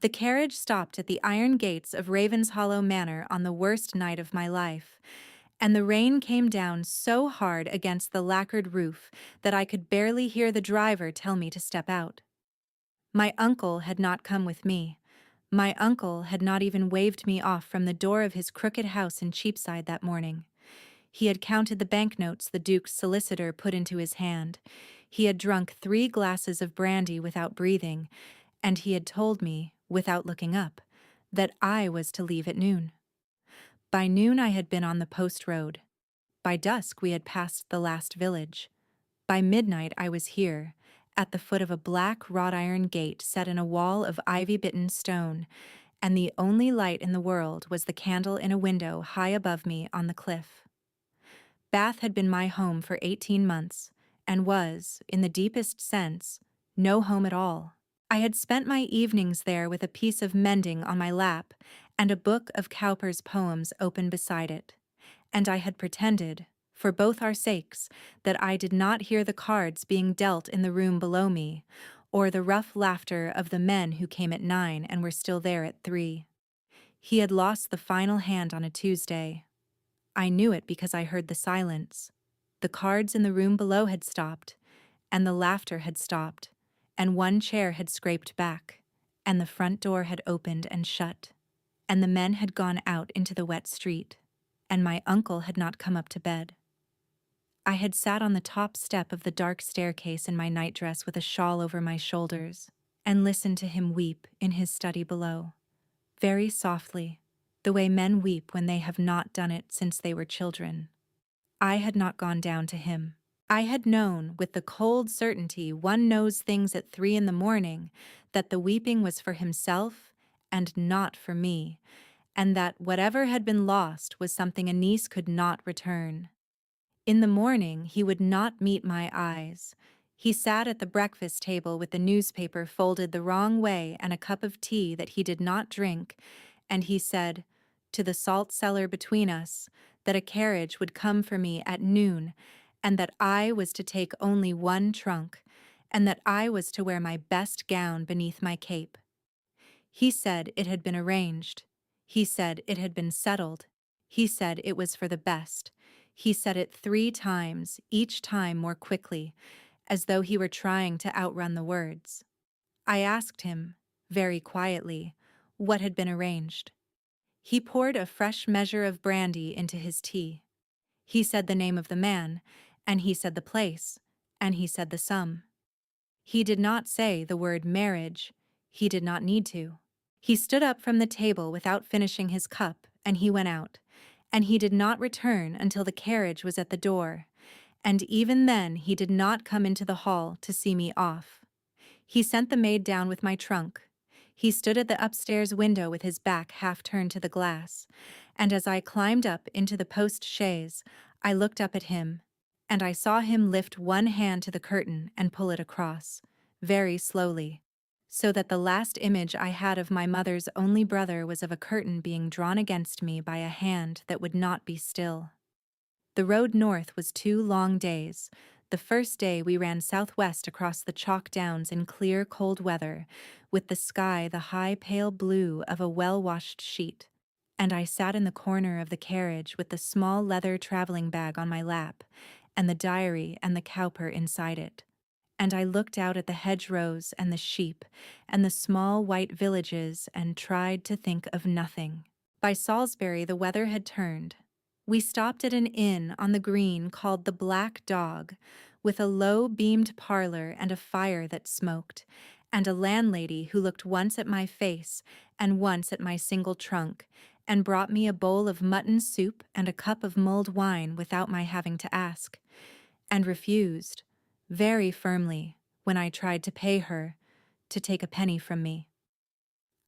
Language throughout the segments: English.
The carriage stopped at the iron gates of Ravenshollow Manor on the worst night of my life, and the rain came down so hard against the lacquered roof that I could barely hear the driver tell me to step out. My uncle had not come with me. My uncle had not even waved me off from the door of his crooked house in Cheapside that morning. He had counted the banknotes the Duke's solicitor put into his hand. He had drunk 3 glasses of brandy without breathing, and he had told me, without looking up, that I was to leave at noon. By noon I had been on the post road. By dusk we had passed the last village. By midnight I was here, at the foot of a black wrought-iron gate set in a wall of ivy-bitten stone, and the only light in the world was the candle in a window high above me on the cliff. Bath had been my home for 18 months, and was, in the deepest sense, no home at all. I had spent my evenings there with a piece of mending on my lap and a book of Cowper's poems open beside it, and I had pretended, for both our sakes, that I did not hear the cards being dealt in the room below me, or the rough laughter of the men who came at 9 and were still there at 3. He had lost the final hand on a Tuesday. I knew it because I heard the silence. The cards in the room below had stopped, and the laughter had stopped, and one chair had scraped back, and the front door had opened and shut, and the men had gone out into the wet street, and my uncle had not come up to bed. I had sat on the top step of the dark staircase in my nightdress with a shawl over my shoulders, and listened to him weep in his study below, very softly, the way men weep when they have not done it since they were children. I had not gone down to him. I had known, with the cold certainty one knows things at 3 in the morning, that the weeping was for himself and not for me, and that whatever had been lost was something a niece could not return. In the morning he would not meet my eyes. He sat at the breakfast table with the newspaper folded the wrong way and a cup of tea that he did not drink, and he said, to the salt cellar between us, that a carriage would come for me at noon, and that I was to take only 1 trunk, and that I was to wear my best gown beneath my cape. He said it had been arranged. He said it had been settled. He said it was for the best. He said it 3 times, each time more quickly, as though he were trying to outrun the words. I asked him, very quietly, what had been arranged. He poured a fresh measure of brandy into his tea. He said the name of the man, and he said the place, and he said the sum. He did not say the word marriage. He did not need to. He stood up from the table without finishing his cup, and he went out, and he did not return until the carriage was at the door, and even then he did not come into the hall to see me off. He sent the maid down with my trunk. He stood at the upstairs window with his back half turned to the glass, and as I climbed up into the post-chaise, I looked up at him, and I saw him lift one hand to the curtain and pull it across, very slowly, so that the last image I had of my mother's only brother was of a curtain being drawn against me by a hand that would not be still. The road north was 2 long days. The first day we ran southwest across the chalk downs in clear, cold weather, with the sky the high pale blue of a well-washed sheet, and I sat in the corner of the carriage with the small leather traveling bag on my lap, and the diary and the Cowper inside it. And I looked out at the hedgerows and the sheep and the small white villages and tried to think of nothing. By Salisbury the weather had turned. We stopped at an inn on the green called the Black Dog, with a low-beamed parlor and a fire that smoked, and a landlady who looked once at my face and once at my single trunk, and brought me a bowl of mutton soup and a cup of mulled wine without my having to ask, and refused, very firmly, when I tried to pay her, to take a penny from me.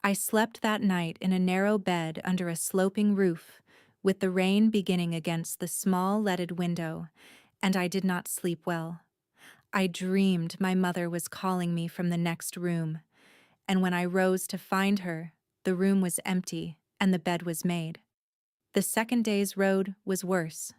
I slept that night in a narrow bed under a sloping roof, with the rain beginning against the small leaded window, and I did not sleep well. I dreamed my mother was calling me from the next room, and when I rose to find her, the room was empty and the bed was made. The second day's road was worse.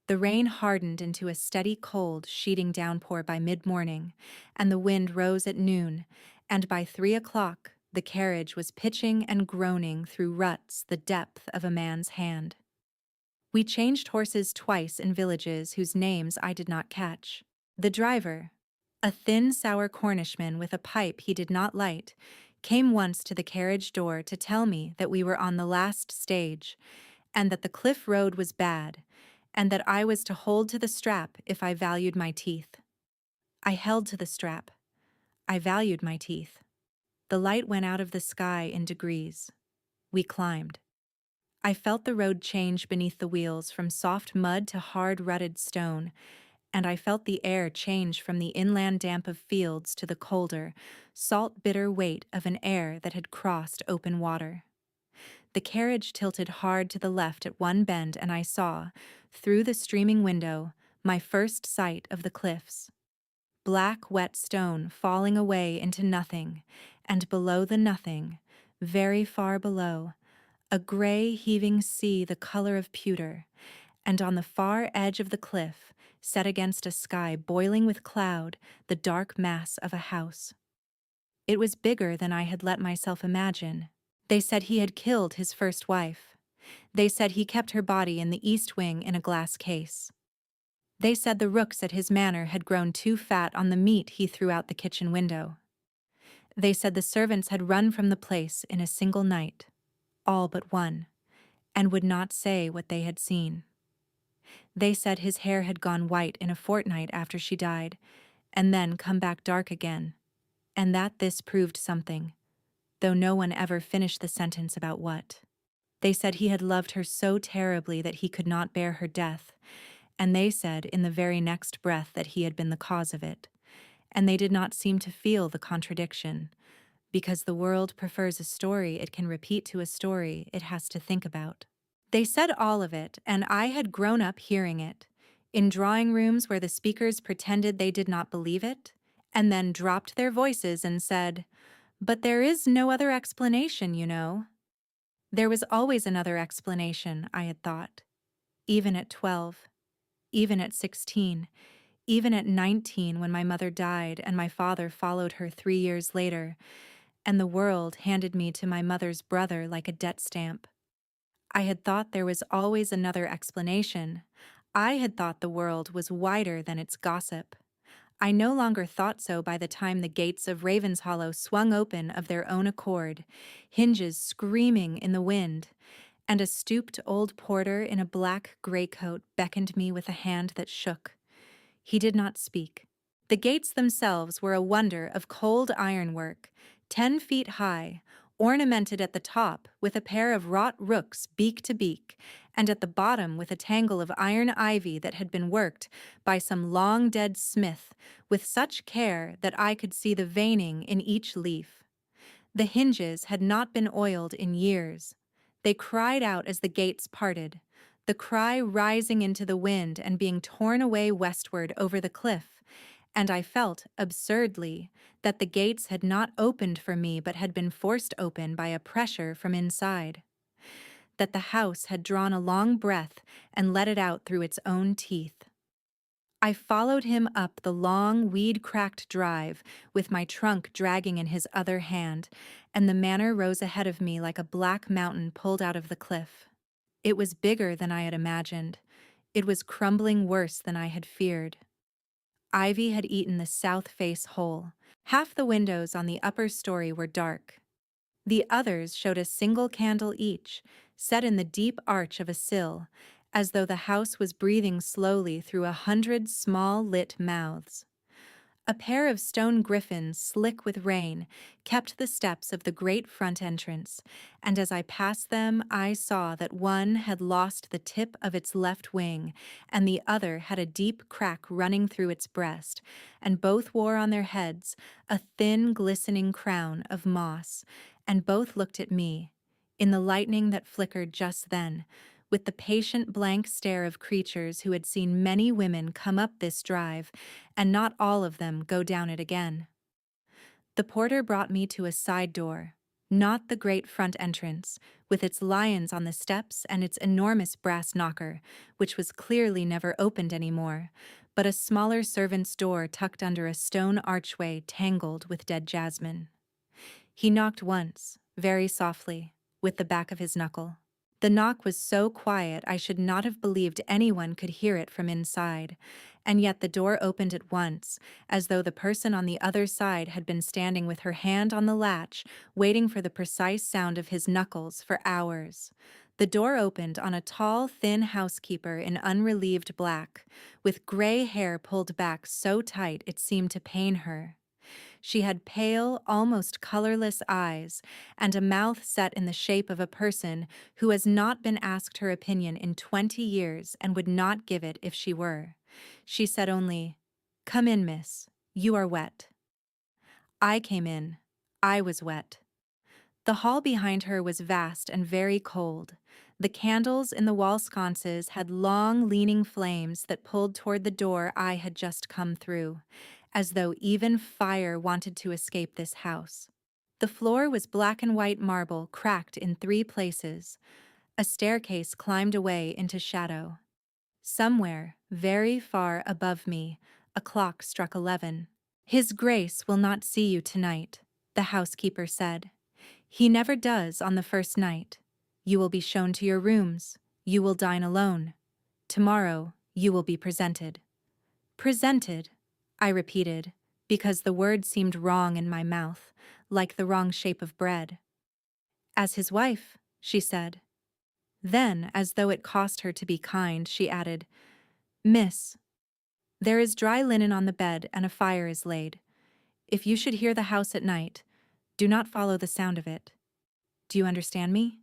The rain hardened into a steady cold sheeting downpour by mid-morning, and the wind rose at noon, and by 3 o'clock the carriage was pitching and groaning through ruts the depth of a man's hand. We changed horses twice in villages whose names I did not catch. The driver, a thin, sour Cornishman with a pipe he did not light, came once to the carriage door to tell me that we were on the last stage, and that the cliff road was bad, and that I was to hold to the strap if I valued my teeth. I held to the strap. I valued my teeth. The light went out of the sky in degrees. We climbed. I felt the road change beneath the wheels from soft mud to hard rutted stone, and I felt the air change from the inland damp of fields to the colder, salt-bitter weight of an air that had crossed open water. The carriage tilted hard to the left at one bend, and I saw, through the streaming window, my first sight of the cliffs. Black, wet stone falling away into nothing, and below the nothing, very far below, a gray, heaving sea the color of pewter, and on the far edge of the cliff, set against a sky boiling with cloud, the dark mass of a house. It was bigger than I had let myself imagine. They said he had killed his first wife. They said he kept her body in the east wing in a glass case. They said the rooks at his manor had grown too fat on the meat he threw out the kitchen window. They said the servants had run from the place in a single night, all but one, and would not say what they had seen. They said his hair had gone white in a fortnight after she died, and then come back dark again, and that this proved something, though no one ever finished the sentence about what. They said he had loved her so terribly that he could not bear her death, and they said in the very next breath that he had been the cause of it, and they did not seem to feel the contradiction, because the world prefers a story it can repeat to a story it has to think about. They said all of it, and I had grown up hearing it, in drawing rooms where the speakers pretended they did not believe it, and then dropped their voices and said, "But there is no other explanation, you know." There was always another explanation, I had thought, even at 12, even at 16, even at 19 when my mother died and my father followed her 3 years later, and the world handed me to my mother's brother like a debt stamp. I had thought there was always another explanation. I had thought the world was wider than its gossip. I no longer thought so by the time the gates of Ravenshollow swung open of their own accord, hinges screaming in the wind, and a stooped old porter in a black greatcoat beckoned me with a hand that shook. He did not speak. The gates themselves were a wonder of cold ironwork, 10 feet high, ornamented at the top with a pair of wrought rooks beak to beak, and at the bottom with a tangle of iron ivy that had been worked by some long-dead smith with such care that I could see the veining in each leaf. The hinges had not been oiled in years. They cried out as the gates parted, the cry rising into the wind and being torn away westward over the cliff, and I felt, absurdly, that the gates had not opened for me but had been forced open by a pressure from inside. That the house had drawn a long breath and let it out through its own teeth. I followed him up the long, weed-cracked drive, with my trunk dragging in his other hand, and the manor rose ahead of me like a black mountain pulled out of the cliff. It was bigger than I had imagined. It was crumbling worse than I had feared. Ivy had eaten the south face whole. Half the windows on the upper story were dark. The others showed a single candle each, set in the deep arch of a sill, as though the house was breathing slowly through 100 small lit mouths. A pair of stone griffins, slick with rain, kept the steps of the great front entrance, and as I passed them I saw that one had lost the tip of its left wing, and the other had a deep crack running through its breast, and both wore on their heads a thin, glistening crown of moss, and both looked at me, in the lightning that flickered just then, with the patient blank stare of creatures who had seen many women come up this drive, and not all of them go down it again. The porter brought me to a side door, not the great front entrance, with its lions on the steps and its enormous brass knocker, which was clearly never opened anymore, but a smaller servant's door tucked under a stone archway tangled with dead jasmine. He knocked once, very softly, with the back of his knuckle. The knock was so quiet I should not have believed anyone could hear it from inside, and yet the door opened at once, as though the person on the other side had been standing with her hand on the latch, waiting for the precise sound of his knuckles for hours. The door opened on a tall, thin housekeeper in unrelieved black, with gray hair pulled back so tight it seemed to pain her. She had pale, almost colorless eyes, and a mouth set in the shape of a person who has not been asked her opinion in 20 years and would not give it if she were. She said only, "Come in, miss. You are wet." I came in. I was wet. The hall behind her was vast and very cold. The candles in the wall sconces had long, leaning flames that pulled toward the door I had just come through, as though even fire wanted to escape this house. The floor was black and white marble cracked in 3 places. A staircase climbed away into shadow. Somewhere, very far above me, a clock struck 11. "His Grace will not see you tonight," the housekeeper said. "He never does on the first night. You will be shown to your rooms. You will dine alone. Tomorrow, you will be presented." "Presented," I repeated, because the word seemed wrong in my mouth, like the wrong shape of bread. "As his wife," she said. Then, as though it cost her to be kind, she added, "Miss, there is dry linen on the bed and a fire is laid. If you should hear the house at night, do not follow the sound of it. Do you understand me?"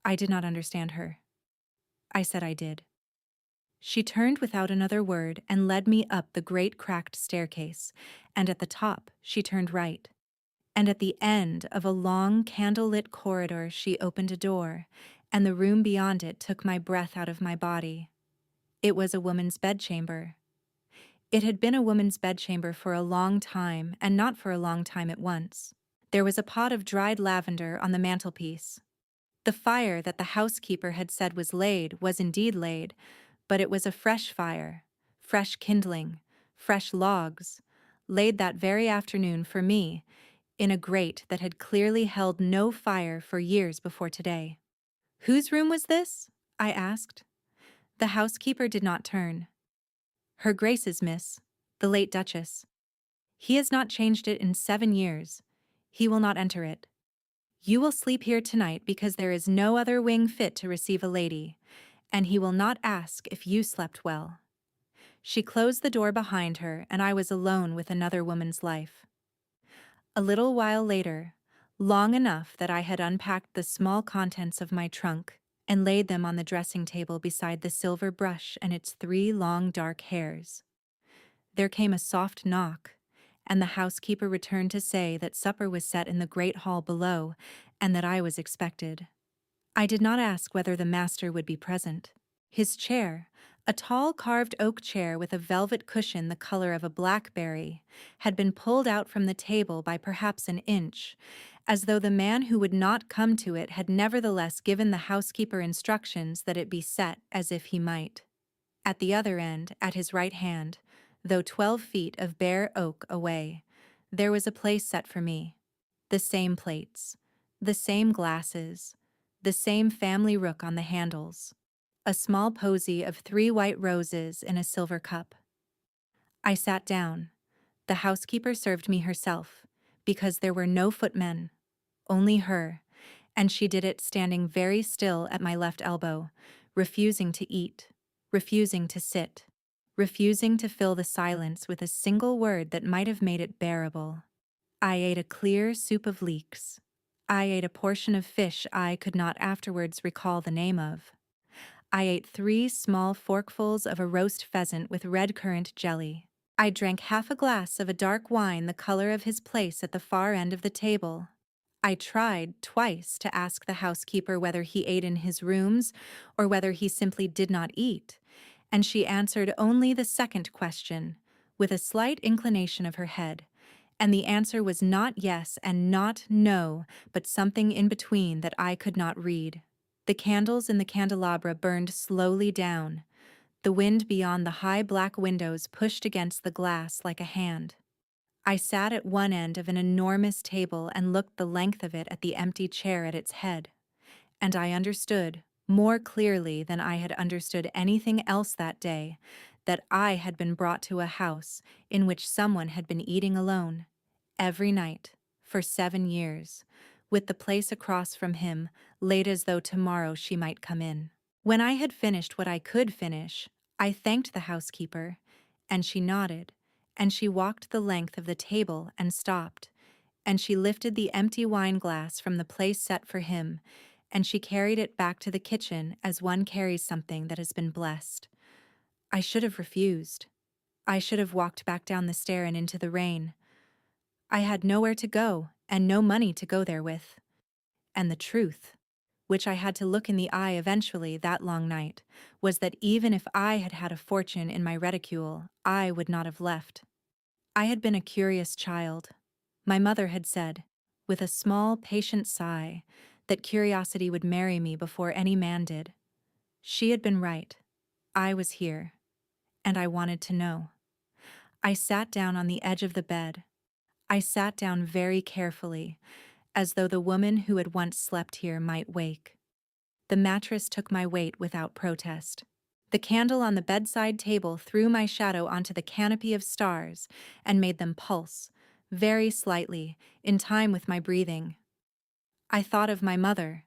I did not understand her. I said I did. She turned without another word and led me up the great cracked staircase, and at the top she turned right. And at the end of a long candle-lit corridor she opened a door, and the room beyond it took my breath out of my body. It was a woman's bedchamber. It had been a woman's bedchamber for a long time, and not for a long time at once. There was a pot of dried lavender on the mantelpiece. The fire that the housekeeper had said was laid was indeed laid, but it was a fresh fire, fresh kindling, fresh logs, laid that very afternoon for me, in a grate that had clearly held no fire for years before today. "Whose room was this?" I asked. The housekeeper did not turn. "Her Grace's, miss, the late Duchess. He has not changed it in 7 years. He will not enter it. You will sleep here tonight because there is no other wing fit to receive a lady, and he will not ask if you slept well." She closed the door behind her, and I was alone with another woman's life. A little while later, long enough that I had unpacked the small contents of my trunk and laid them on the dressing table beside the silver brush and its 3 long dark hairs, there came a soft knock, and the housekeeper returned to say that supper was set in the great hall below and that I was expected. I did not ask whether the master would be present. His chair, a tall carved oak chair with a velvet cushion the color of a blackberry, had been pulled out from the table by perhaps an inch, as though the man who would not come to it had nevertheless given the housekeeper instructions that it be set as if he might. At the other end, at his right hand, though 12 feet of bare oak away, there was a place set for me. The same plates, the same glasses, the same family rook on the handles, a small posy of 3 white roses in a silver cup. I sat down. The housekeeper served me herself, because there were no footmen, only her, and she did it standing very still at my left elbow, refusing to eat, refusing to sit, refusing to fill the silence with a single word that might have made it bearable. I ate a clear soup of leeks. I ate a portion of fish I could not afterwards recall the name of. I ate 3 small forkfuls of a roast pheasant with red currant jelly. I drank half a glass of a dark wine the color of his place at the far end of the table. I tried twice to ask the housekeeper whether he ate in his rooms or whether he simply did not eat, and she answered only the second question, with a slight inclination of her head, and the answer was not yes and not no, but something in between that I could not read. The candles in the candelabra burned slowly down. The wind beyond the high black windows pushed against the glass like a hand. I sat at one end of an enormous table and looked the length of it at the empty chair at its head, and I understood, more clearly than I had understood anything else that day, that I had been brought to a house in which someone had been eating alone, every night, for 7 years, with the place across from him laid as though tomorrow she might come in. When I had finished what I could finish, I thanked the housekeeper, and she nodded, and she walked the length of the table and stopped, and she lifted the empty wine glass from the place set for him, and she carried it back to the kitchen as one carries something that has been blessed. I should have refused. I should have walked back down the stair and into the rain. I had nowhere to go, and no money to go there with. And the truth, which I had to look in the eye eventually that long night, was that even if I had had a fortune in my reticule, I would not have left. I had been a curious child. My mother had said, with a small, patient sigh, that curiosity would marry me before any man did. She had been right. I was here, and I wanted to know. I sat down on the edge of the bed. I sat down very carefully, as though the woman who had once slept here might wake. The mattress took my weight without protest. The candle on the bedside table threw my shadow onto the canopy of stars and made them pulse, very slightly, in time with my breathing. I thought of my mother.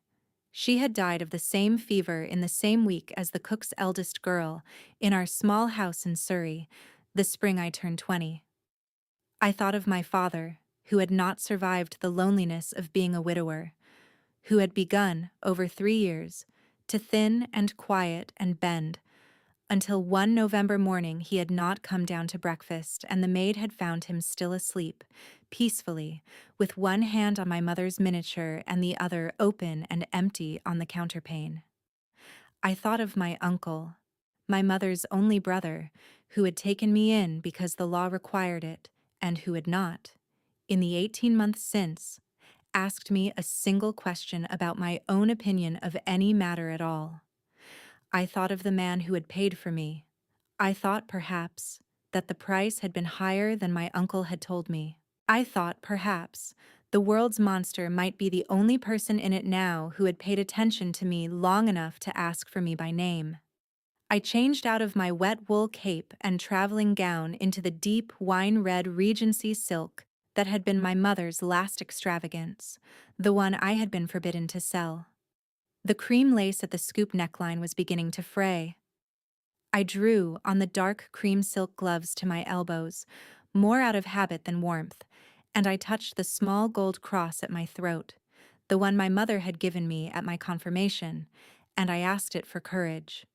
She had died of the same fever in the same week as the cook's eldest girl, in our small house in Surrey, the spring I turned 20. I thought of my father, who had not survived the loneliness of being a widower, who had begun, over 3 years, to thin and quiet and bend, until one November morning he had not come down to breakfast and the maid had found him still asleep, peacefully, with one hand on my mother's miniature and the other open and empty on the counterpane. I thought of my uncle, my mother's only brother, who had taken me in because the law required it, and who had not, in the 18 months since, asked me a single question about my own opinion of any matter at all. I thought of the man who had paid for me. I thought, perhaps, that the price had been higher than my uncle had told me. I thought, perhaps, the world's monster might be the only person in it now who had paid attention to me long enough to ask for me by name. I changed out of my wet wool cape and traveling gown into the deep wine-red Regency silk that had been my mother's last extravagance, the one I had been forbidden to sell. The cream lace at the scoop neckline was beginning to fray. I drew on the dark cream silk gloves to my elbows, more out of habit than warmth, and I touched the small gold cross at my throat, the one my mother had given me at my confirmation, and I asked it for courage.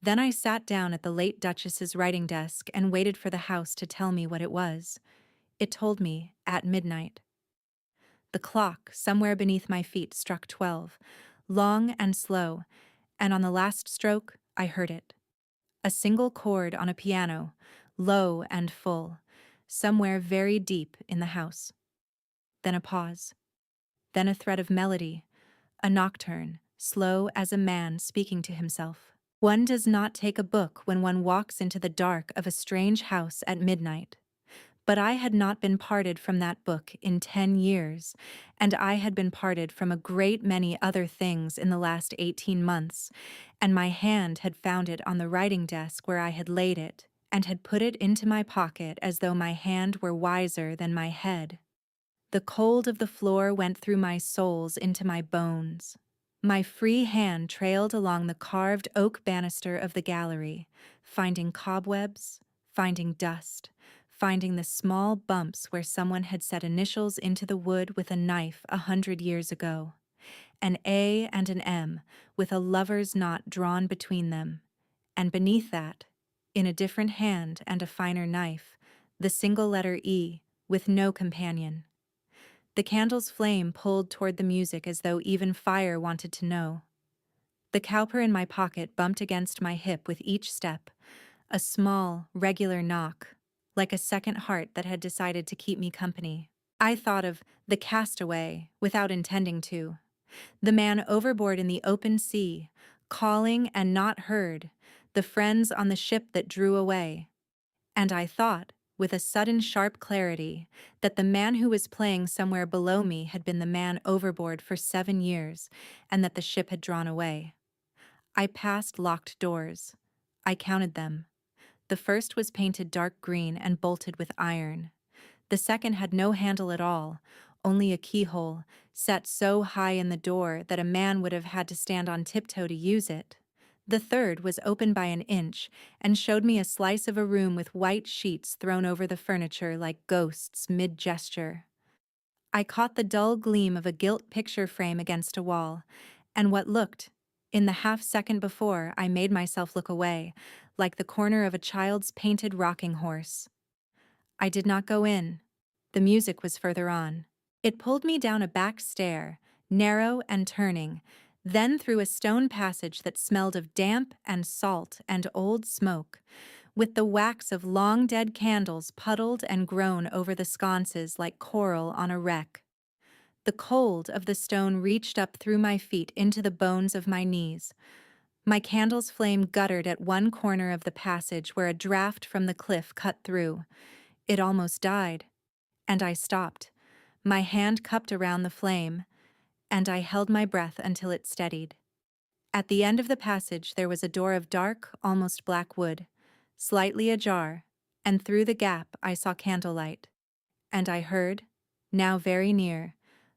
Then I sat down at the late Duchess's writing desk and waited for the house to tell me what it was. It told me at midnight. The clock, somewhere beneath my feet, struck 12, long and slow, and on the last stroke I heard it. A single chord on a piano, low and full, somewhere very deep in the house. Then a pause. Then a thread of melody, a nocturne, slow as a man speaking to himself. One does not take a book when one walks into the dark of a strange house at midnight. But I had not been parted from that book in 10 years, and I had been parted from a great many other things in the last 18 months, and my hand had found it on the writing desk where I had laid it, and had put it into my pocket as though my hand were wiser than my head. The cold of the floor went through my soles into my bones. My free hand trailed along the carved oak banister of the gallery, finding cobwebs, finding dust, finding the small bumps where someone had set initials into the wood with a knife 100 years ago, an A and an M with a lover's knot drawn between them, and beneath that, in a different hand and a finer knife, the single letter E with no companion. The candle's flame pulled toward the music as though even fire wanted to know. The cowper in my pocket bumped against my hip with each step, a small, regular knock, like a second heart that had decided to keep me company. I thought of the castaway without intending to, the man overboard in the open sea, calling and not heard, the friends on the ship that drew away. And I thought, with a sudden sharp clarity, that the man who was playing somewhere below me had been the man overboard for 7 years, and that the ship had drawn away. I passed locked doors. I counted them. The first was painted dark green and bolted with iron. The second had no handle at all, only a keyhole, set so high in the door that a man would have had to stand on tiptoe to use it. The third was open by an inch and showed me a slice of a room with white sheets thrown over the furniture like ghosts mid-gesture. I caught the dull gleam of a gilt picture frame against a wall, and what looked, in the half-second before I made myself look away, like the corner of a child's painted rocking horse. I did not go in. The music was further on. It pulled me down a back stair, narrow and turning, then through a stone passage that smelled of damp and salt and old smoke, with the wax of long dead candles puddled and grown over the sconces like coral on a wreck. The cold of the stone reached up through my feet into the bones of my knees. My candle's flame guttered at one corner of the passage where a draft from the cliff cut through. It almost died, and I stopped, my hand cupped around the flame, and I held my breath until it steadied. At the end of the passage there was a door of dark, almost black wood, slightly ajar, and through the gap I saw candlelight. And I heard, now very near,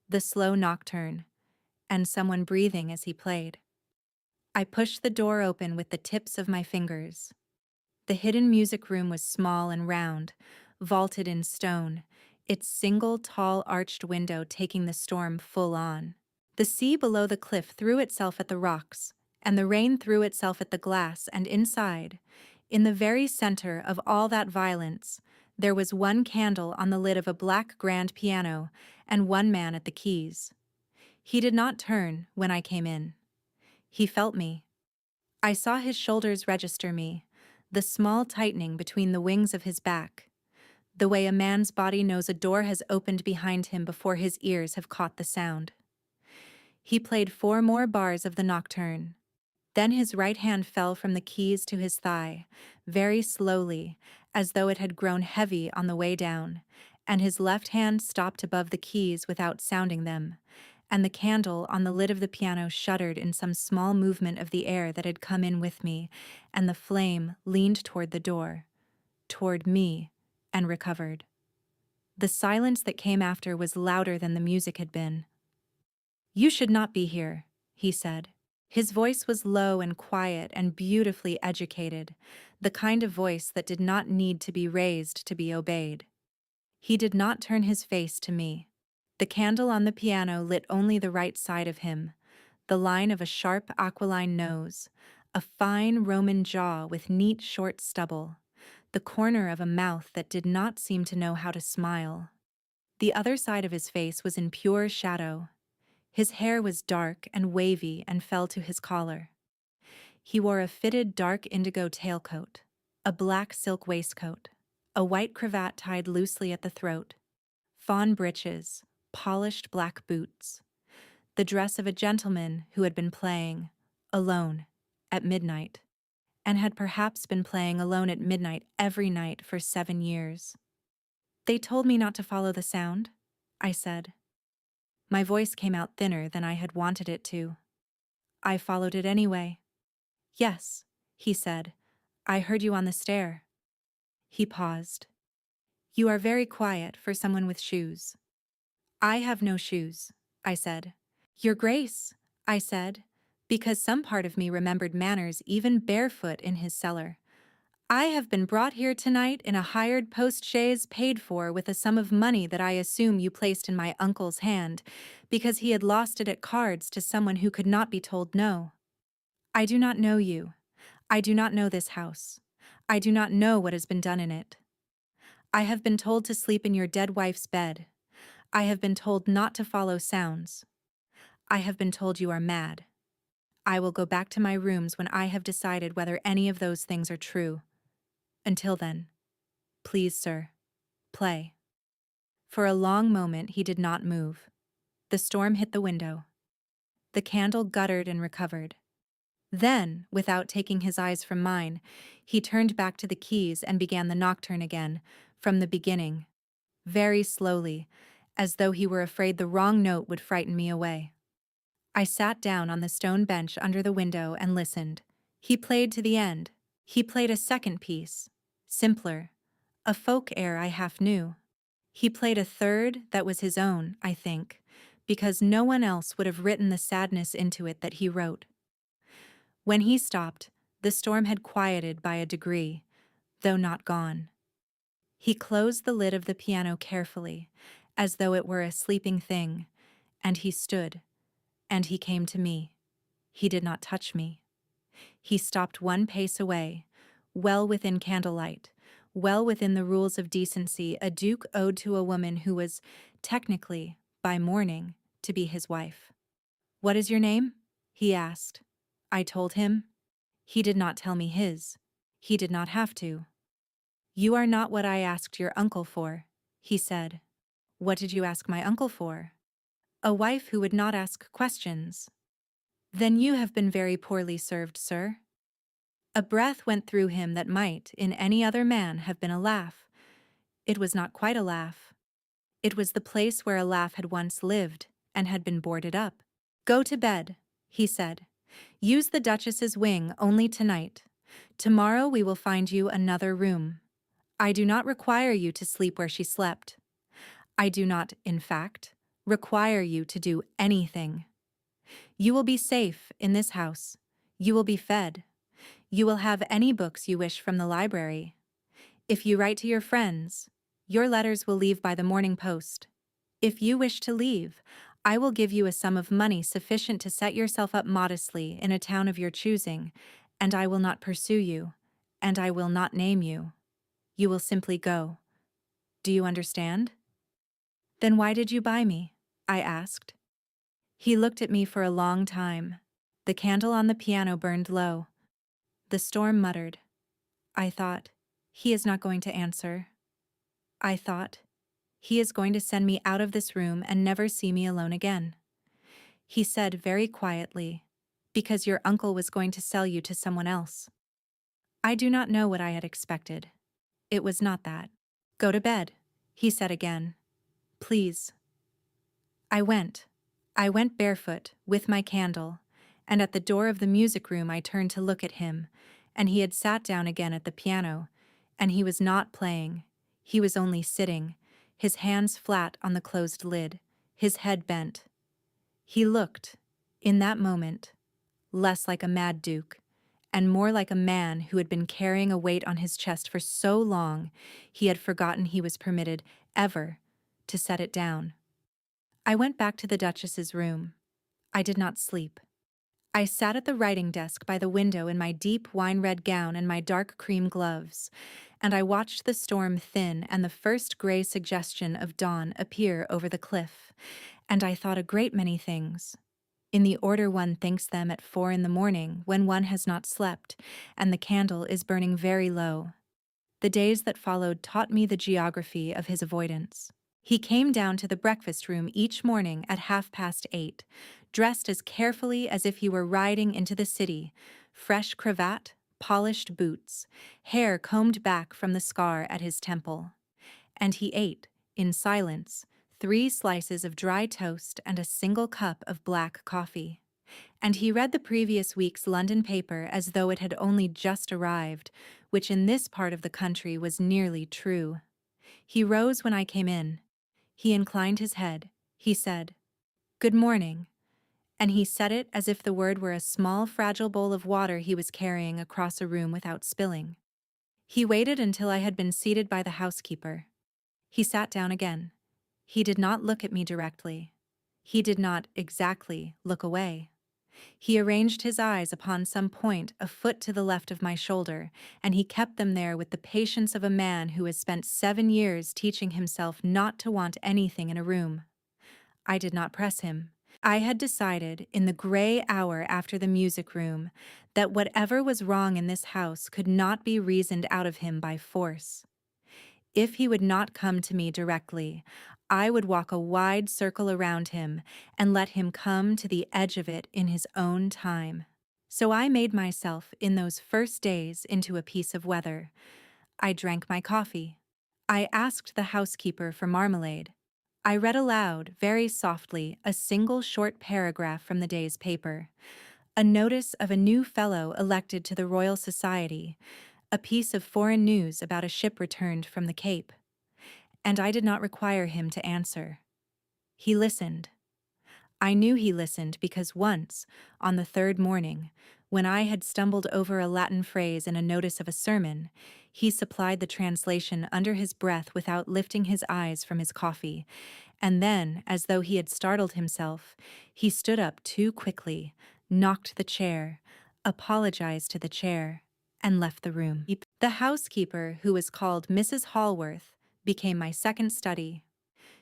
the slow nocturne, and someone breathing as he played. I pushed the door open with the tips of my fingers. The hidden music room was small and round, vaulted in stone, its single tall arched window taking the storm full on. The sea below the cliff threw itself at the rocks, and the rain threw itself at the glass, and inside, in the very center of all that violence, there was one candle on the lid of a black grand piano and one man at the keys. He did not turn when I came in. He felt me. I saw his shoulders register me, the small tightening between the wings of his back, the way a man's body knows a door has opened behind him before his ears have caught the sound. He played 4 more bars of the nocturne. Then his right hand fell from the keys to his thigh, very slowly, as though it had grown heavy on the way down, and his left hand stopped above the keys without sounding them, and the candle on the lid of the piano shuddered in some small movement of the air that had come in with me, and the flame leaned toward the door, toward me, and recovered. The silence that came after was louder than the music had been. "You should not be here," he said. His voice was low and quiet and beautifully educated, the kind of voice that did not need to be raised to be obeyed. He did not turn his face to me. The candle on the piano lit only the right side of him, the line of a sharp aquiline nose, a fine Roman jaw with neat short stubble, the corner of a mouth that did not seem to know how to smile. The other side of his face was in pure shadow. His hair was dark and wavy and fell to his collar. He wore a fitted dark indigo tailcoat, a black silk waistcoat, a white cravat tied loosely at the throat, fawn breeches, polished black boots, the dress of a gentleman who had been playing, alone, at midnight, and had perhaps been playing alone at midnight every night for 7 years. "They told me not to follow the sound," I said. My voice came out thinner than I had wanted it to. "I followed it anyway." "Yes," he said. "I heard you on the stair." He paused. "You are very quiet for someone with shoes." "I have no shoes," I said. "Your Grace," I said, because some part of me remembered manners even barefoot in his cellar. "I have been brought here tonight in a hired post-chaise paid for with a sum of money that I assume you placed in my uncle's hand, because he had lost it at cards to someone who could not be told no. I do not know you. I do not know this house. I do not know what has been done in it. I have been told to sleep in your dead wife's bed. I have been told not to follow sounds. I have been told you are mad. I will go back to my rooms when I have decided whether any of those things are true. Until then, please, sir, play." For a long moment he did not move. The storm hit the window. The candle guttered and recovered. Then, without taking his eyes from mine, he turned back to the keys and began the nocturne again, from the beginning, very slowly, as though he were afraid the wrong note would frighten me away. I sat down on the stone bench under the window and listened. He played to the end. He played a second piece, simpler, a folk air I half knew. He played a third that was his own, I think, because no one else would have written the sadness into it that he wrote. When he stopped, the storm had quieted by a degree, though not gone. He closed the lid of the piano carefully, as though it were a sleeping thing, and he stood, and he came to me. He did not touch me. He stopped one pace away, well within candlelight, well within the rules of decency a duke owed to a woman who was, technically, by morning, to be his wife. "What is your name?" he asked. I told him. He did not tell me his. He did not have to. "You are not what I asked your uncle for," he said. "What did you ask my uncle for?" "A wife who would not ask questions." "Then you have been very poorly served, sir." A breath went through him that might, in any other man, have been a laugh. It was not quite a laugh. It was the place where a laugh had once lived and had been boarded up. "Go to bed," he said. "Use the Duchess's wing only tonight. Tomorrow we will find you another room. I do not require you to sleep where she slept. I do not, in fact, require you to do anything. You will be safe in this house. You will be fed. You will have any books you wish from the library. If you write to your friends, your letters will leave by the morning post. If you wish to leave, I will give you a sum of money sufficient to set yourself up modestly in a town of your choosing, and I will not pursue you, and I will not name you. You will simply go. Do you understand?" "Then why did you buy me?" I asked. He looked at me for a long time. The candle on the piano burned low. The storm muttered. I thought, he is not going to answer. I thought, he is going to send me out of this room and never see me alone again. He said very quietly, "Because your uncle was going to sell you to someone else." I do not know what I had expected. It was not that. "Go to bed," he said again. "Please." I went. I went barefoot, with my candle, and at the door of the music room I turned to look at him, and he had sat down again at the piano, and he was not playing. He was only sitting, his hands flat on the closed lid, his head bent. He looked, in that moment, less like a mad duke, and more like a man who had been carrying a weight on his chest for so long he had forgotten he was permitted, ever, to set it down. I went back to the Duchess's room. I did not sleep. I sat at the writing desk by the window in my deep wine-red gown and my dark cream gloves, and I watched the storm thin and the first gray suggestion of dawn appear over the cliff, and I thought a great many things, in the order one thinks them at 4 in the morning when one has not slept, and the candle is burning very low. The days that followed taught me the geography of his avoidance. He came down to the breakfast room each morning at 8:30, dressed as carefully as if he were riding into the city, fresh cravat, polished boots, hair combed back from the scar at his temple. And he ate, in silence, 3 slices of dry toast and a single cup of black coffee. And he read the previous week's London paper as though it had only just arrived, which in this part of the country was nearly true. He rose when I came in. He inclined his head. He said, "Good morning," and he said it as if the word were a small fragile bowl of water he was carrying across a room without spilling. He waited until I had been seated by the housekeeper. He sat down again. He did not look at me directly. He did not exactly look away. He arranged his eyes upon some point a foot to the left of my shoulder, and he kept them there with the patience of a man who has spent 7 years teaching himself not to want anything in a room. I did not press him. I had decided, in the gray hour after the music room, that whatever was wrong in this house could not be reasoned out of him by force. If he would not come to me directly, I would walk a wide circle around him and let him come to the edge of it in his own time. So I made myself, in those first days, into a piece of weather. I drank my coffee. I asked the housekeeper for marmalade. I read aloud, very softly, a single short paragraph from the day's paper. A notice of a new fellow elected to the Royal Society, a piece of foreign news about a ship returned from the Cape. And I did not require him to answer. He listened. I knew he listened because once, on the third morning, when I had stumbled over a Latin phrase in a notice of a sermon, he supplied the translation under his breath without lifting his eyes from his coffee, and then, as though he had startled himself, he stood up too quickly, knocked the chair, apologized to the chair, and left the room. The housekeeper, who was called Mrs. Hallworth, became my second study.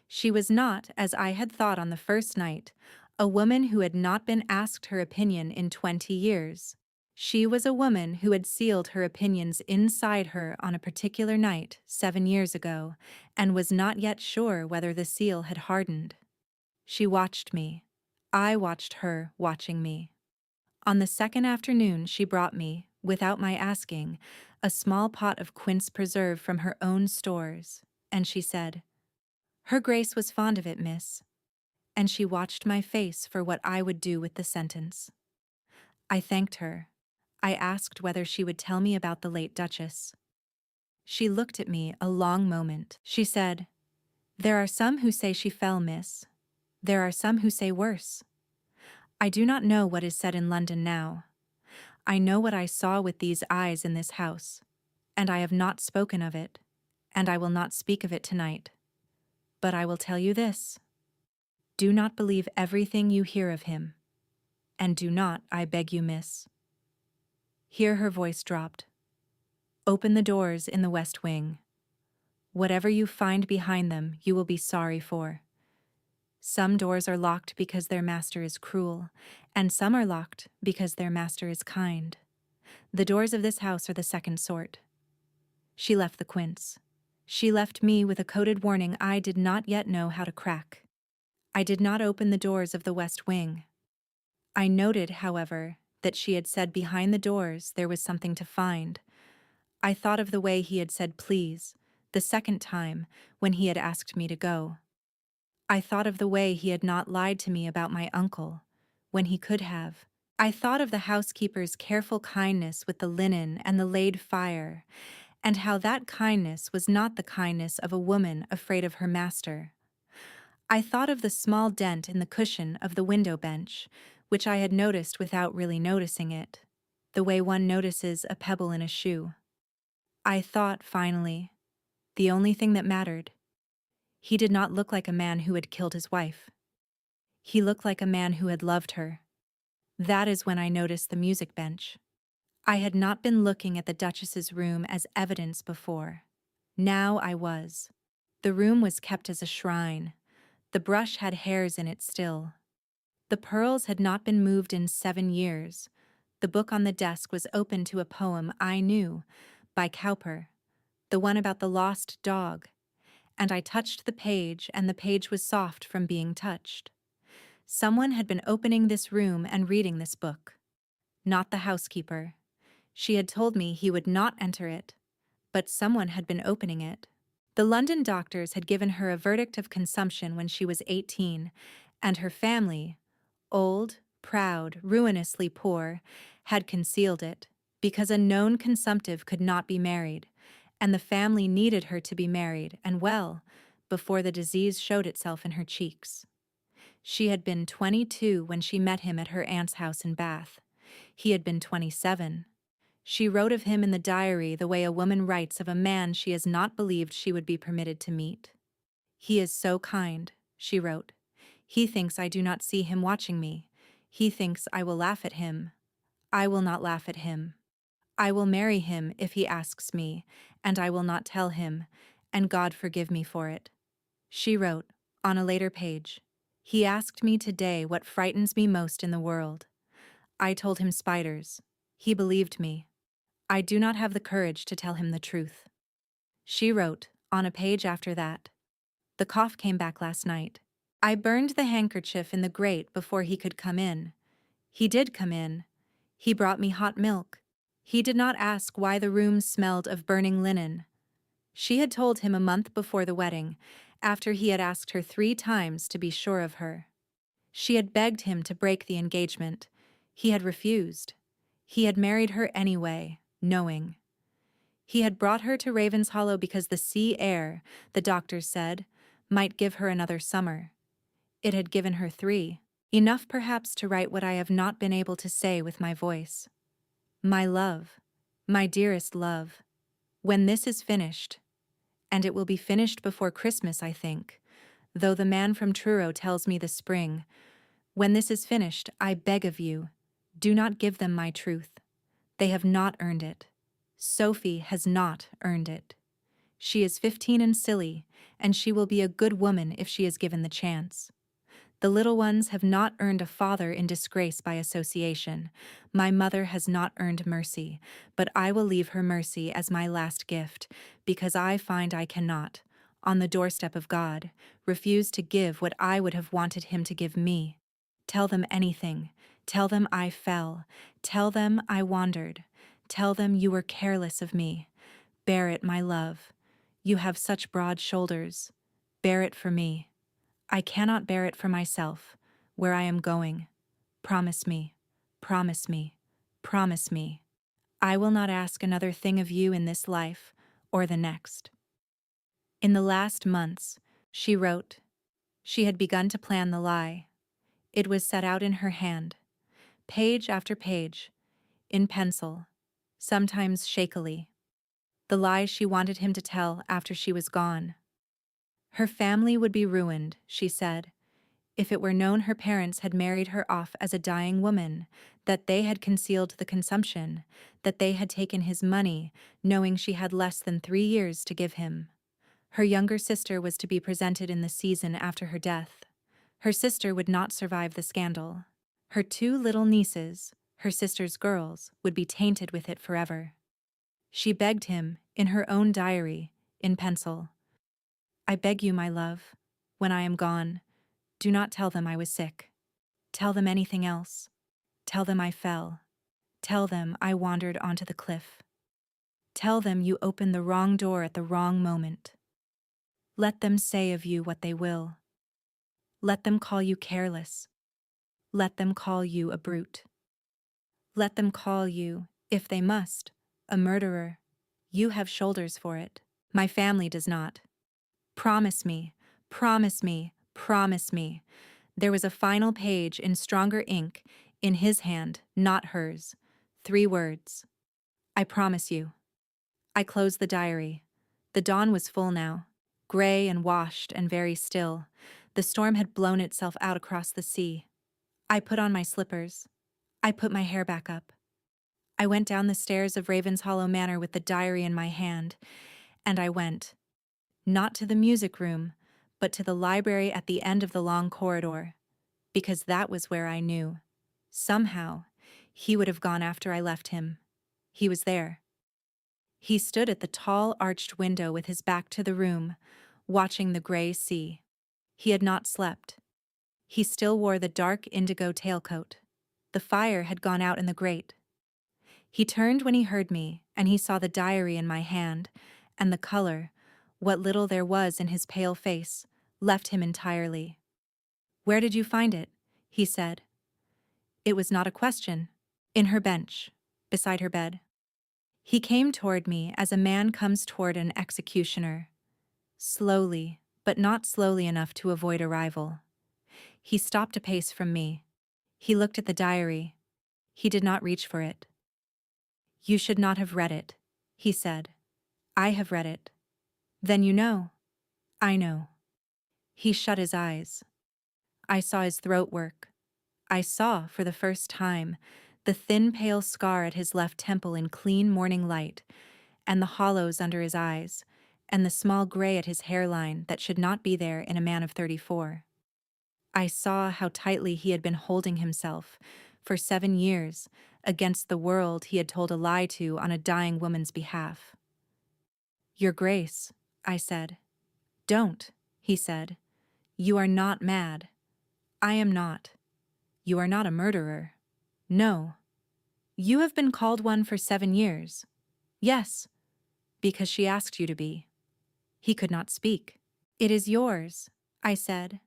She was not, as I had thought on the first night, a woman who had not been asked her opinion in 20 years. She was a woman who had sealed her opinions inside her on a particular night 7 years ago, and was not yet sure whether the seal had hardened. She watched me. I watched her watching me. On the second afternoon she brought me, without my asking, a small pot of quince preserve from her own stores, and she said, "Her Grace was fond of it, miss." And she watched my face for what I would do with the sentence. I thanked her. I asked whether she would tell me about the late Duchess. She looked at me a long moment. She said, "There are some who say she fell, miss. There are some who say worse. I do not know what is said in London now. I know what I saw with these eyes in this house, and I have not spoken of it, and I will not speak of it tonight. But I will tell you this. Do not believe everything you hear of him. And do not, I beg you, miss." Here her voice dropped. "Open the doors in the west wing. Whatever you find behind them, you will be sorry for. Some doors are locked because their master is cruel, and some are locked because their master is kind. The doors of this house are the second sort." She left the quince. She left me with a coded warning I did not yet know how to crack. I did not open the doors of the west wing. I noted, however, that she had said behind the doors there was something to find. I thought of the way he had said please, the second time, when he had asked me to go. I thought of the way he had not lied to me about my uncle, when he could have. I thought of the housekeeper's careful kindness with the linen and the laid fire, and how that kindness was not the kindness of a woman afraid of her master. I thought of the small dent in the cushion of the window bench, which I had noticed without really noticing it, the way one notices a pebble in a shoe. I thought, finally, the only thing that mattered. He did not look like a man who had killed his wife. He looked like a man who had loved her. That is when I noticed the music bench. I had not been looking at the Duchess's room as evidence before. Now I was. The room was kept as a shrine. The brush had hairs in it still. The pearls had not been moved in 7 years. The book on the desk was open to a poem I knew, by Cowper, the one about the lost dog, and I touched the page, and the page was soft from being touched. Someone had been opening this room and reading this book. Not the housekeeper. She had told me he would not enter it, but someone had been opening it. The London doctors had given her a verdict of consumption when she was 18, and her family, old, proud, ruinously poor, had concealed it, because a known consumptive could not be married, and the family needed her to be married, and well, before the disease showed itself in her cheeks. She had been 22 when she met him at her aunt's house in Bath. He had been 27. She wrote of him in the diary the way a woman writes of a man she has not believed she would be permitted to meet. "He is so kind," she wrote. "He thinks I do not see him watching me. He thinks I will laugh at him. I will not laugh at him. I will marry him if he asks me, and I will not tell him, and God forgive me for it." She wrote, on a later page, "He asked me today what frightens me most in the world. I told him spiders. He believed me. I do not have the courage to tell him the truth." She wrote, on a page after that, "The cough came back last night. I burned the handkerchief in the grate before he could come in. He did come in. He brought me hot milk. He did not ask why the room smelled of burning linen. She had told him a month before the wedding, after he had asked her 3 times to be sure of her. She had begged him to break the engagement. He had refused. He had married her anyway, knowing. He had brought her to Ravenshollow because the sea air, the doctors said, might give her another summer. It had given her 3. Enough perhaps to write what I have not been able to say with my voice. My love, my dearest love, when this is finished, and it will be finished before Christmas, I think, though the man from Truro tells me the spring, when this is finished, I beg of you, do not give them my truth. They have not earned it. Sophie has not earned it. She is 15 and silly, and she will be a good woman if she is given the chance. The little ones have not earned a father in disgrace by association. My mother has not earned mercy, but I will leave her mercy as my last gift, because I find I cannot, on the doorstep of God, refuse to give what I would have wanted him to give me. Tell them anything. Tell them I fell. Tell them I wandered. Tell them you were careless of me. Bear it, my love. You have such broad shoulders. Bear it for me. I cannot bear it for myself, where I am going. Promise me, promise me, promise me. I will not ask another thing of you in this life or the next. In the last months, she wrote. She had begun to plan the lie. It was set out in her hand, page after page, in pencil, sometimes shakily. The lie she wanted him to tell after she was gone. Her family would be ruined, she said, if it were known her parents had married her off as a dying woman, that they had concealed the consumption, that they had taken his money, knowing she had less than 3 years to give him. Her younger sister was to be presented in the season after her death. Her sister would not survive the scandal. Her 2 little nieces, her sister's girls, would be tainted with it forever. She begged him, in her own diary, in pencil. I beg you, my love, when I am gone, do not tell them I was sick. Tell them anything else. Tell them I fell. Tell them I wandered onto the cliff. Tell them you opened the wrong door at the wrong moment. Let them say of you what they will. Let them call you careless. Let them call you a brute. Let them call you, if they must, a murderer. You have shoulders for it. My family does not. Promise me, promise me, promise me. There was a final page in stronger ink, in his hand, not hers. 3 words. I promise you. I closed the diary. The dawn was full now, gray and washed and very still. The storm had blown itself out across the sea. I put on my slippers. I put my hair back up. I went down the stairs of Ravenshollow Manor with the diary in my hand, and I went, not to the music room, but to the library at the end of the long corridor, because that was where I knew. Somehow, he would have gone after I left him. He was there. He stood at the tall arched window with his back to the room, watching the gray sea. He had not slept. He still wore the dark indigo tailcoat. The fire had gone out in the grate. He turned when he heard me, and he saw the diary in my hand, and the color, what little there was in his pale face, left him entirely. Where did you find it? He said. It was not a question. In her bench, beside her bed. He came toward me as a man comes toward an executioner. Slowly, but not slowly enough to avoid a rival. He stopped a pace from me. He looked at the diary. He did not reach for it. You should not have read it, he said. I have read it. Then you know. I know. He shut his eyes. I saw his throat work. I saw, for the first time, the thin pale scar at his left temple in clean morning light, and the hollows under his eyes, and the small gray at his hairline that should not be there in a man of 34. I saw how tightly he had been holding himself, for 7 years, against the world he had told a lie to on a dying woman's behalf. Your Grace, I said. Don't, he said. You are not mad. I am not. You are not a murderer. No. You have been called one for 7 years. Yes, because she asked you to be. He could not speak. "It is yours," I said.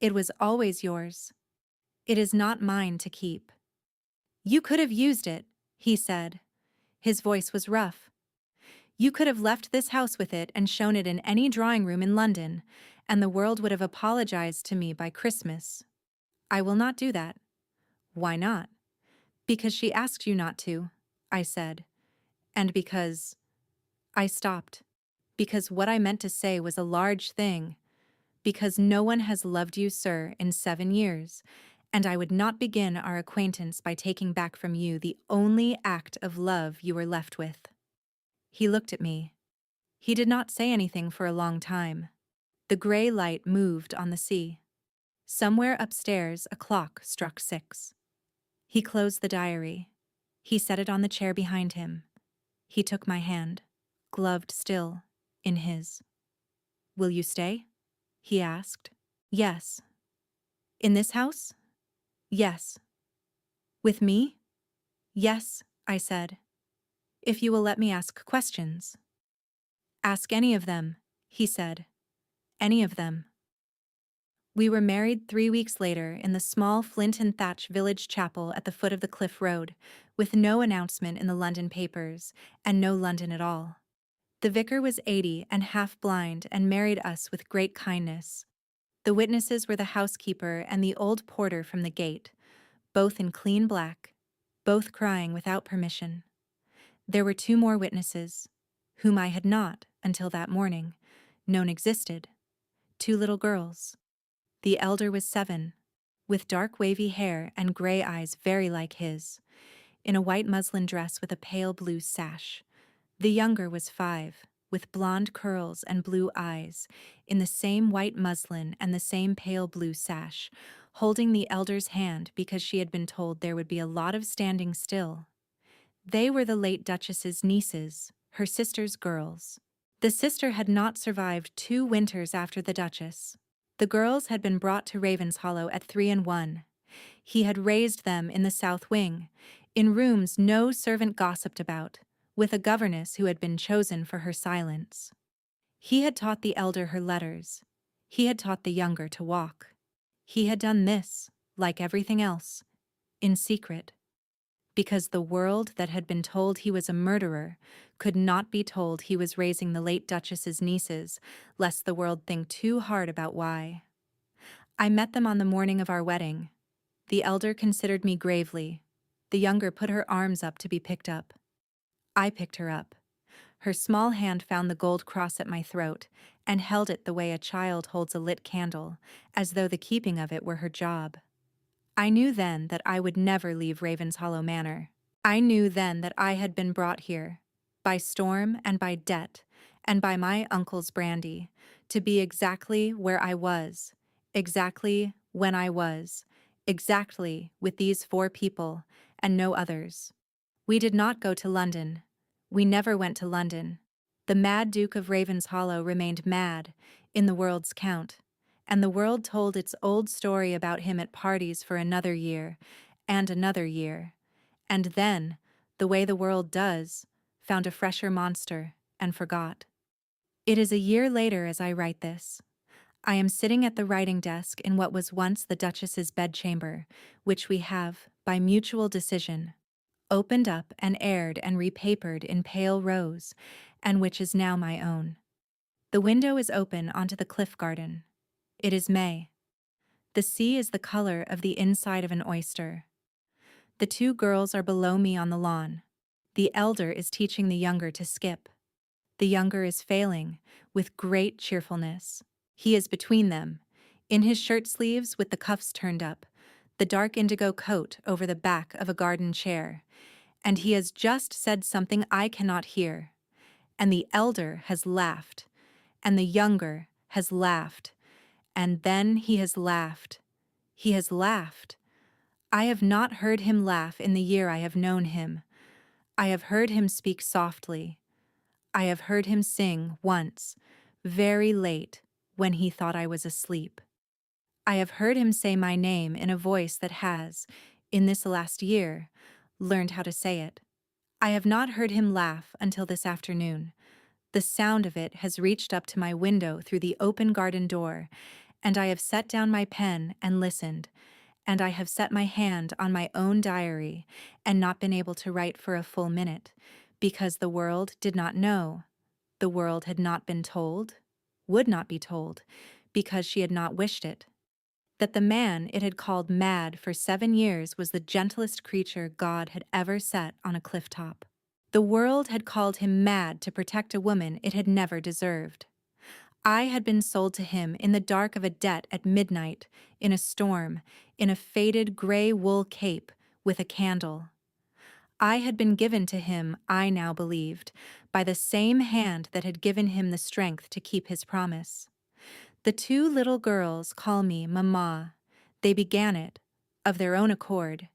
"It was always yours. It is not mine to keep." "You could have used it," he said. His voice was rough. "You could have left this house with it and shown it in any drawing room in London, and the world would have apologized to me by Christmas. I will not do that." "Why not?" "Because she asked you not to," I said. "And because—" I stopped. Because what I meant to say was a large thing. Because no one has loved you, sir, in 7 years, and I would not begin our acquaintance by taking back from you the only act of love you were left with." He looked at me. He did not say anything for a long time. The gray light moved on the sea. Somewhere upstairs a clock struck 6. He closed the diary. He set it on the chair behind him. He took my hand, gloved still, in his. "Will you stay?" he asked. "Yes." "In this house?" "Yes." "With me?" "Yes," I said. "If you will let me ask questions." "Ask any of them," he said. "Any of them." We were married 3 weeks later in the small flint and thatch village chapel at the foot of the cliff road, with no announcement in the London papers, and no London at all. The vicar was 80 and half blind and married us with great kindness. The witnesses were the housekeeper and the old porter from the gate, both in clean black, both crying without permission. There were 2 more witnesses, whom I had not, until that morning, known existed. 2 little girls. The elder was 7, with dark wavy hair and gray eyes very like his, in a white muslin dress with a pale blue sash. The younger was 5, with blonde curls and blue eyes, in the same white muslin and the same pale blue sash, holding the elder's hand because she had been told there would be a lot of standing still. They were the late Duchess's nieces, her sister's girls. The sister had not survived 2 winters after the Duchess. The girls had been brought to Ravenshollow at 3 and 1. He had raised them in the south wing, in rooms no servant gossiped about, with a governess who had been chosen for her silence. He had taught the elder her letters. He had taught the younger to walk. He had done this, like everything else, in secret, because the world that had been told he was a murderer could not be told he was raising the late Duchess's nieces, lest the world think too hard about why. I met them on the morning of our wedding. The elder considered me gravely. The younger put her arms up to be picked up. I picked her up. Her small hand found the gold cross at my throat and held it the way a child holds a lit candle, as though the keeping of it were her job. I knew then that I would never leave Ravenshollow Manor. I knew then that I had been brought here, by storm and by debt, and by my uncle's brandy, to be exactly where I was, exactly when I was, exactly with these 4 people, and no others. We did not go to London. We never went to London. The mad Duke of Ravenshollow remained mad, in the world's count, and the world told its old story about him at parties for another year, and another year, and then, the way the world does, found a fresher monster, and forgot. It is a year later as I write this. I am sitting at the writing desk in what was once the Duchess's bedchamber, which we have, by mutual decision, opened up and aired and repapered in pale rose, and which is now my own. The window is open onto the cliff garden. It is May. The sea is the color of the inside of an oyster. The 2 girls are below me on the lawn. The elder is teaching the younger to skip. The younger is failing, with great cheerfulness. He is between them, in his shirt sleeves with the cuffs turned up, the dark indigo coat over the back of a garden chair, and he has just said something I cannot hear. And the elder has laughed, and the younger has laughed, and then he has laughed. He has laughed. I have not heard him laugh in the year I have known him. I have heard him speak softly. I have heard him sing once, very late, when he thought I was asleep. I have heard him say my name in a voice that has, in this last year, learned how to say it. I have not heard him laugh until this afternoon. The sound of it has reached up to my window through the open garden door, and I have set down my pen and listened, and I have set my hand on my own diary and not been able to write for a full minute, because the world did not know. The world had not been told, would not be told, because she had not wished it. That the man it had called mad for 7 years was the gentlest creature God had ever set on a cliff top. The world had called him mad to protect a woman it had never deserved. I had been sold to him in the dark of a debt at midnight, in a storm, in a faded gray wool cape, with a candle. I had been given to him, I now believed, by the same hand that had given him the strength to keep his promise. The two little girls call me Mama. They began it, of their own accord,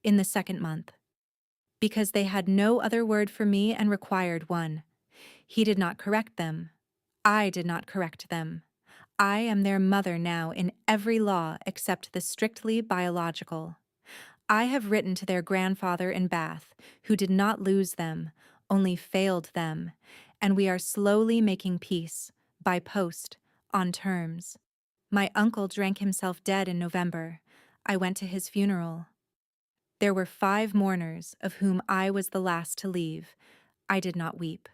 in the 2nd month. Because they had no other word for me and required one. He did not correct them. I did not correct them. I am their mother now in every law except the strictly biological. I have written to their grandfather in Bath, who did not lose them, only failed them, and we are slowly making peace, by post, on terms. My uncle drank himself dead in November. I went to his funeral. There were 5 mourners, of whom I was the last to leave. I did not weep.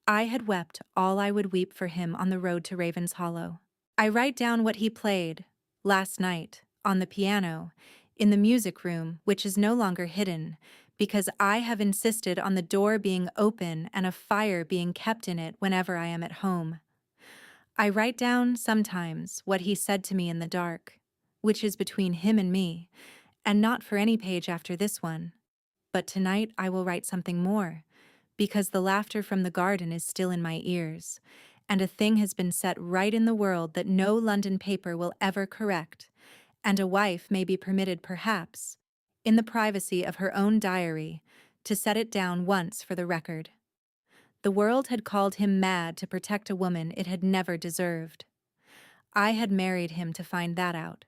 I had wept all I would weep for him on the road to Ravens Hollow. I write down what he played, last night, on the piano, in the music room, which is no longer hidden, because I have insisted on the door being open and a fire being kept in it whenever I am at home. I write down, sometimes, what he said to me in the dark, which is between him and me, and not for any page after this one. But tonight I will write something more, because the laughter from the garden is still in my ears, and a thing has been set right in the world that no London paper will ever correct, and a wife may be permitted perhaps, in the privacy of her own diary, to set it down once for the record. The world had called him mad to protect a woman it had never deserved. I had married him to find that out.